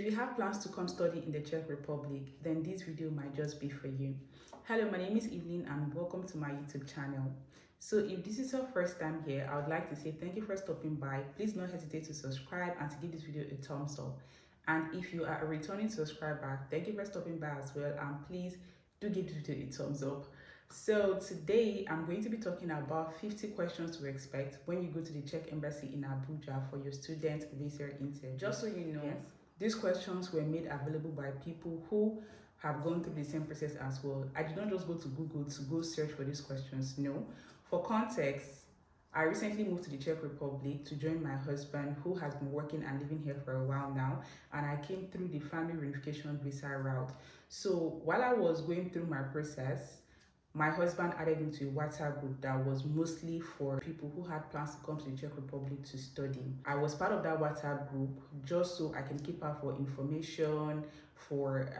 if you have plans to come study in the Czech Republic, then this video might just be for you. Hello, my name is Evelyn and welcome to my YouTube channel. So if this is your first time here, I would like to say thank you for stopping by. Please don't hesitate to subscribe and to give this video a thumbs up. And if you are a returning subscriber, thank you for stopping by as well, and please do give this video a thumbs up. So today I'm going to be talking about 50 questions to expect when you go to the Czech Embassy in Abuja for your student visa interview. Just so you know, yes, these questions were made available by people who have gone through the same process as well. I did not just go to Google to go search for these questions. No. For context, I recently moved to the Czech Republic to join my husband, who has been working and living here for a while now, and I came through the family reunification visa route. So while I was going through my process, my husband added me to a WhatsApp group that was mostly for people who had plans to come to the Czech Republic to study. I was part of that WhatsApp group just so I can keep up for information, for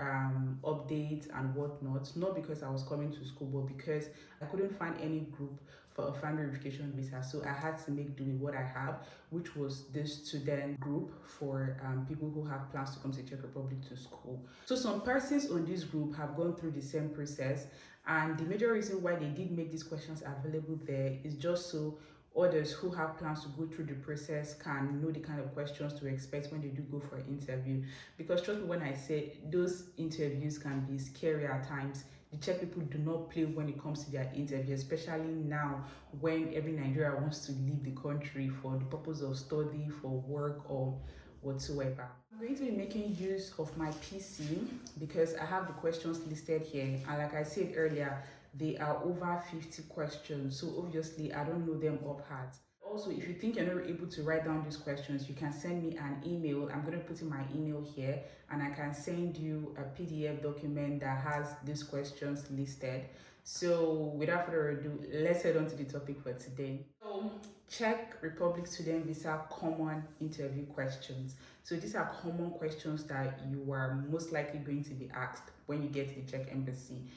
updates and whatnot, not because I was coming to school, but because I couldn't find any group for a family verification visa, so I had to make do with what I have, which was this student group for people who have plans to come to the Czech Republic to school. So some persons on this group have gone through the same process, and the major reason why they did make these questions available there is just so others who have plans to go through the process can know the kind of questions to expect when they do go for an interview. Because trust me when I say those interviews can be scary at times. The Czech people do not play when it comes to their interview, especially now when every Nigerian wants to leave the country for the purpose of study, for work, or whatsoever. I'm going to be making use of my PC because I have the questions listed here, and like I said earlier, they are over 50 questions, so obviously I don't know them off heart. Also, if you think you're not able to write down these questions, you can send me an email. I'm going to put in my email here, and I can send you a PDF document that has these questions listed. So without further ado, let's head on to the topic for today. So Czech Republic student visa common interview questions. So these are common questions that you are most likely going to be asked when you get to the Czech Embassy.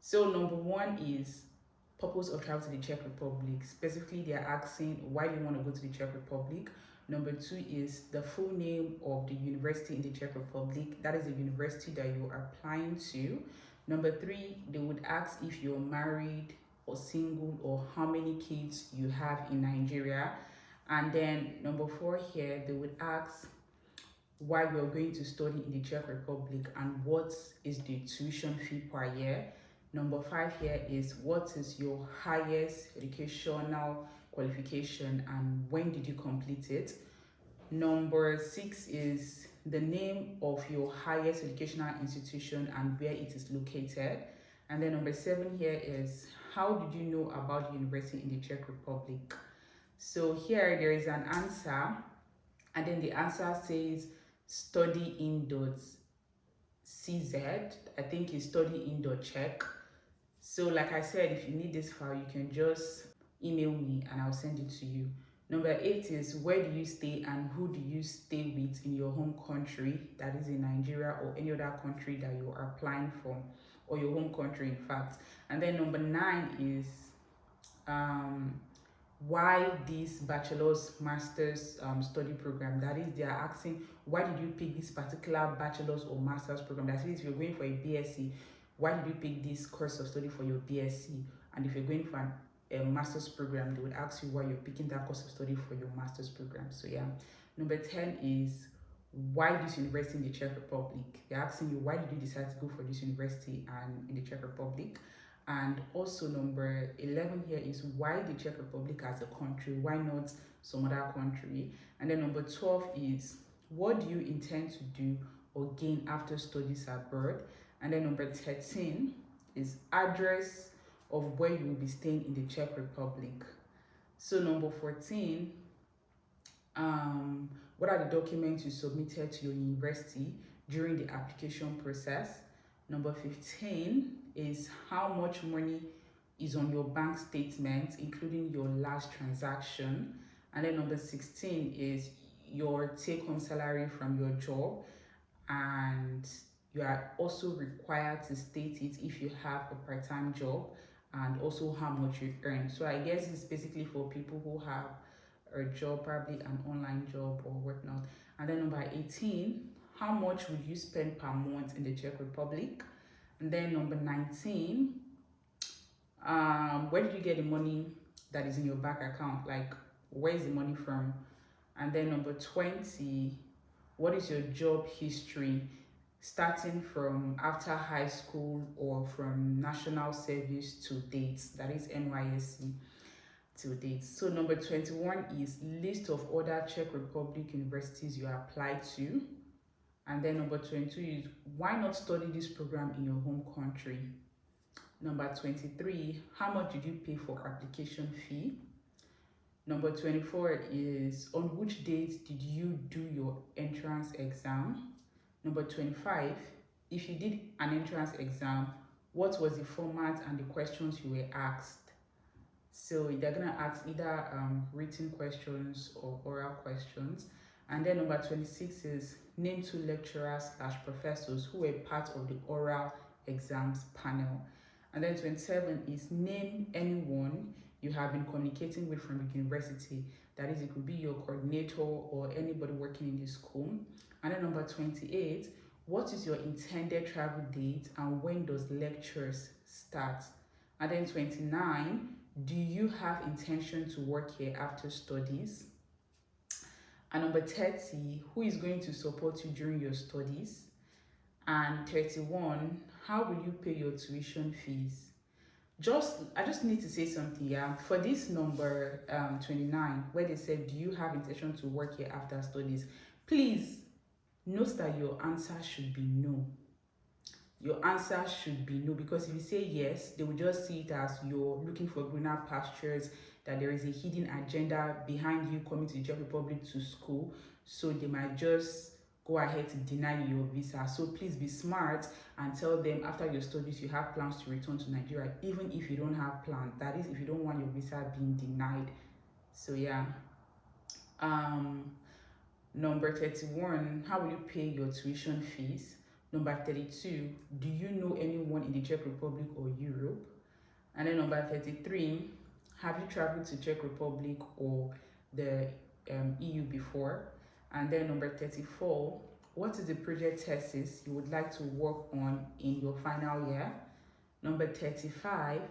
So number one is purpose of travel to the Czech Republic. Specifically, they are asking why do you want to go to the Czech Republic. Number two is the full name of the university in the Czech Republic. That is the university that you are applying to. Number three, they would ask if you're married or single or how many kids you have in Nigeria. And then number four here, they would ask why you're going to study in the Czech Republic and what is the tuition fee per year. Number five here is what is your highest educational qualification and when did you complete it. Number six is the name of your highest educational institution and where it is located. And then number seven here is how did you know about the university in the Czech Republic. So here there is an answer, and then the answer says studying.cz. I think it's studying.czech. So like I said, if you need this file, you can just email me and I'll send it to you. Number eight is where do you stay and who do you stay with in your home country, that is in Nigeria or any other country that you are applying from, or your home country in fact. And then number nine is why this bachelor's master's study program. That is, they are asking why did you pick this particular bachelor's or master's program. That is, if you're going for a BSc, why did you pick this course of study for your BSc? And if you're going for a master's program, they would ask you why you're picking that course of study for your master's program. So yeah. Number 10 is why this university in the Czech Republic. They're asking you why did you decide to go for this university and in the Czech Republic. And also number 11 here is why the Czech Republic as a country, why not some other country. And then number 12 is what do you intend to do or gain after studies abroad. And then number 13 is address of where you will be staying in the Czech Republic. So number 14, what are the documents you submitted to your university during the application process. Number 15 is how much money is on your bank statement, including your last transaction. And then number 16 is your take-home salary from your job, and you are also required to state it if you have a part-time job, and also how much you earn. So I guess it's basically for people who have a job, probably an online job or whatnot. And then number 18, how much would you spend per month in the Czech Republic? And then number 19, where did you get the money that is in your bank account? Like, where is the money from? And then number 20, what is your job history, starting from after high school or from national service to date, that is NYSC to date. So number 21 is list of other Czech Republic universities you applied to. And then number 22 is why not study this program in your home country? Number 23, how much did you pay for application fee? Number 24 is on which date did you do your entrance exam? Number 25, if you did an entrance exam, what was the format and the questions you were asked? So they're gonna ask either written questions or oral questions. And then number 26 is name 2 lecturers / professors who were part of the oral exams panel. And then 27 is name anyone you have been communicating with from the university. That is, it could be your coordinator or anybody working in the school. And then number 28, what is your intended travel date and when does lectures start? And then 29, do you have intention to work here after studies? And number 30, who is going to support you during your studies? And 31, how will you pay your tuition fees? I just need to say something, yeah. For this number 29, where they said, do you have intention to work here after studies? Please note that your answer should be no. Your answer should be no, because if you say yes, they will just see it as you're looking for greener pastures, that there is a hidden agenda behind you coming to the Czech Republic to school. So they might just go ahead to deny you your visa. So please be smart and tell them after your studies you have plans to return to Nigeria, even if you don't have plans. That is, if you don't want your visa being denied. So yeah. Number 31, how will you pay your tuition fees? Number 32, do you know anyone in the Czech Republic or Europe? And then number 33, have you traveled to Czech Republic or the EU before? And then number 34, what is the project thesis you would like to work on in your final year? Number 35,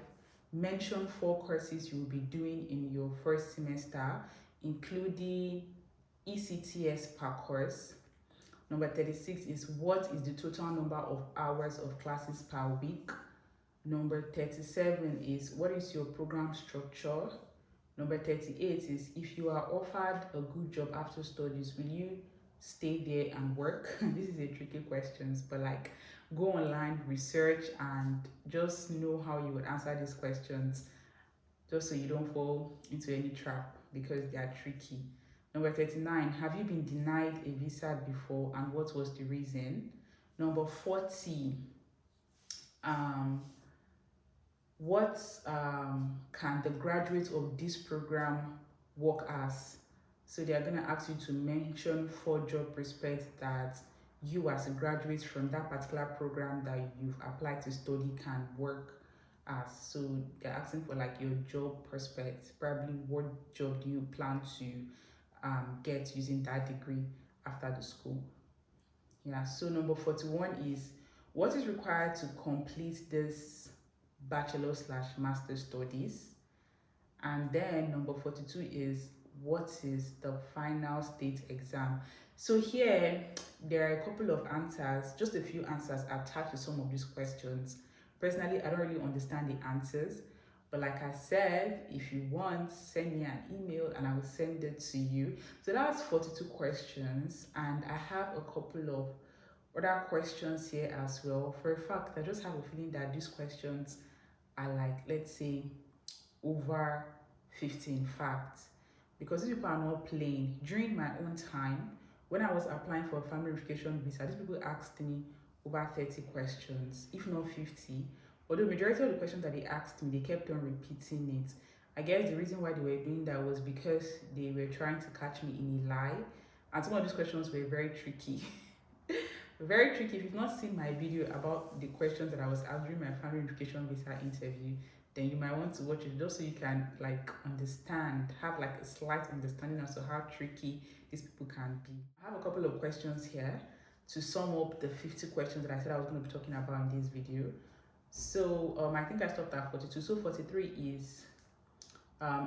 mention 4 courses you will be doing in your first semester, including ECTS per course. Number 36 is what is the total number of hours of classes per week? Number 37 is what is your program structure? Number 38 is if you are offered a good job after studies, will you stay there and work? This is a tricky question, but like go online, research, and just know how you would answer these questions, just so you don't fall into any trap because they are tricky. Number 39, have you been denied a visa before and what was the reason? Number 40, what can the graduates of this program work as? So they are going to ask you to mention 4 job prospects that you as a graduate from that particular program that you've applied to study can work as. So they're asking for like your job prospects, probably what job do you plan to get using that degree after the school. Yeah, so number 41 is what is required to complete this bachelor/master studies? And then number 42 is what is the final state exam? So here there are a couple of answers, just a few answers attached to some of these questions. Personally, I don't really understand the answers, but like I said, if you want, send me an email and I will send it to you. So that's 42 questions, and I have a couple of other questions here as well. For a fact, I just have a feeling that these questions are like, let's say, over 15 facts, because these people are not playing. During my own time, when I was applying for a family verification visa, these people asked me over 30 questions, if not 50. Although the majority of the questions that they asked me, they kept on repeating it. I guess the reason why they were doing that was because they were trying to catch me in a lie. And some of these questions were very tricky. Very tricky. If you've not seen my video about the questions that I was asked during my family verification visa interview, then you might want to watch it just so you can like understand, have like a slight understanding as to how tricky these people can be. I have a couple of questions here. to sum up the 50 questions that I said I was going to be talking about in this video. So I think I stopped at 42. So 43 is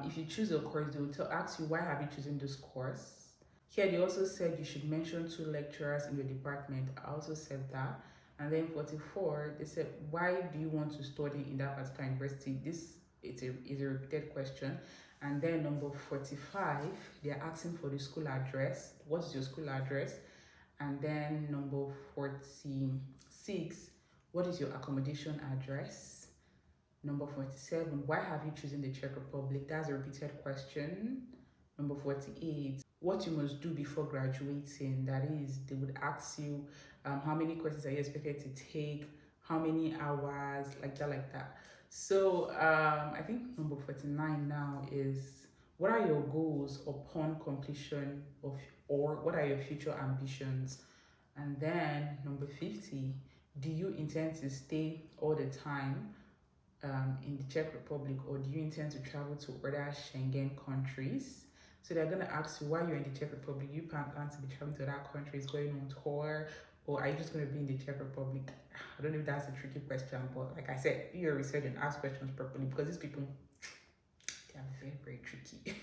if you choose a course, they will ask you why have you chosen this course. Here they also said you should mention 2 lecturers in your department. I also said that. And then 44, they said why do you want to study in that particular university? This is a repeated question. And then number 45, they're asking for the school address. What is your school address? And then number 46, what is your accommodation address? Number 47, why have you chosen the Czech Republic? That's a repeated question. Number 48, what you must do before graduating. That is, they would ask you how many courses are you expected to take, how many hours, like that. So I think number 49 now is, what are your goals upon completion of, or what are your future ambitions? And then number 50, do you intend to stay all the time in the Czech Republic, or do you intend to travel to other Schengen countries? So they're going to ask you why you're in the Czech Republic. You plan to be traveling to other countries, going on tour, or are you just going to be in the Czech Republic? I don't know if that's a tricky question, but like I said, do your research and ask questions properly, because these people, they are very, very tricky.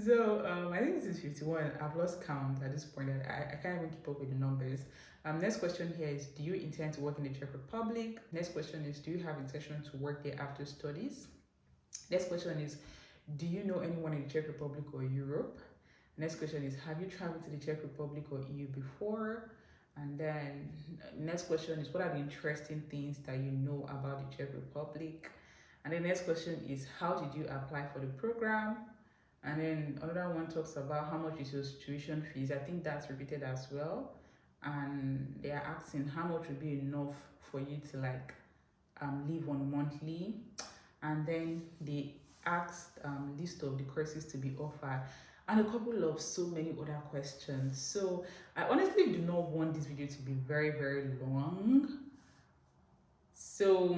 So I think this is 51. I've lost count at this point. I can't even keep up with the numbers. Next question here is, do you intend to work in the Czech Republic? Next question is, do you have intention to work there after studies? Next question is, do you know anyone in the Czech Republic or Europe? Next question is, have you traveled to the Czech Republic or EU before? And then next question is, what are the interesting things that you know about the Czech Republic? And the next question is, how did you apply for the program? And then another one talks about how much is your tuition fees. I think that's repeated as well. And they are asking how much would be enough for you to like live on monthly. And then they asked list of the courses to be offered, and a couple of so many other questions. So I honestly do not want this video to be very, very long. So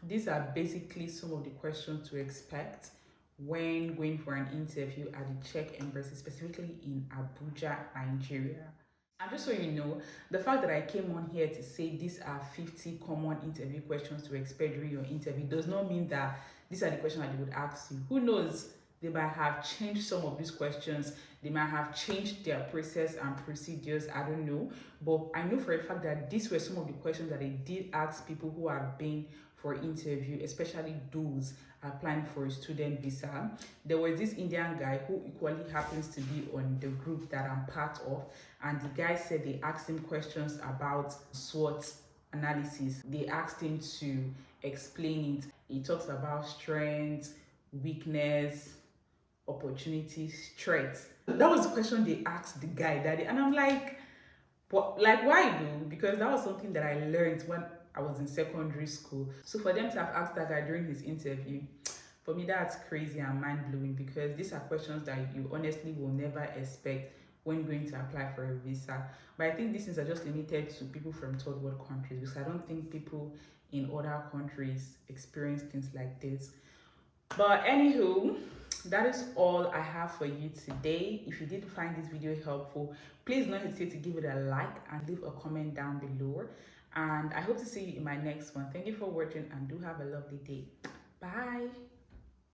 these are basically some of the questions to expect when going for an interview at the Czech embassy, specifically in Abuja, Nigeria. And just so you know, the fact that I came on here to say these are 50 common interview questions to expect during your interview does not mean that these are the questions that they would ask you. Who knows? They might have changed some of these questions. They might have changed their process and procedures. I don't know. But I know for a fact that these were some of the questions that they did ask people who have been for interview, especially those applying for a student visa. There was this Indian guy who equally happens to be on the group that I'm part of, and the guy said they asked him questions about SWOT analysis. They asked him to explain it. He talks about strengths, weakness, opportunities, threats. That was the question they asked the guy that day, and I'm like, what? Like, why do? Because that was something that I learned when I was in secondary school. So for them to have asked that guy during his interview, for me that's crazy and mind-blowing, because these are questions that you honestly will never expect when going to apply for a visa. But I think these things are just limited to people from third world countries, because I don't think people in other countries experience things like this. But anywho, that is all I have for you today. If you did find this video helpful, please don't hesitate to give it a like and leave a comment down below. And I hope to see you in my next one. Thank you for watching, and do have a lovely day. Bye.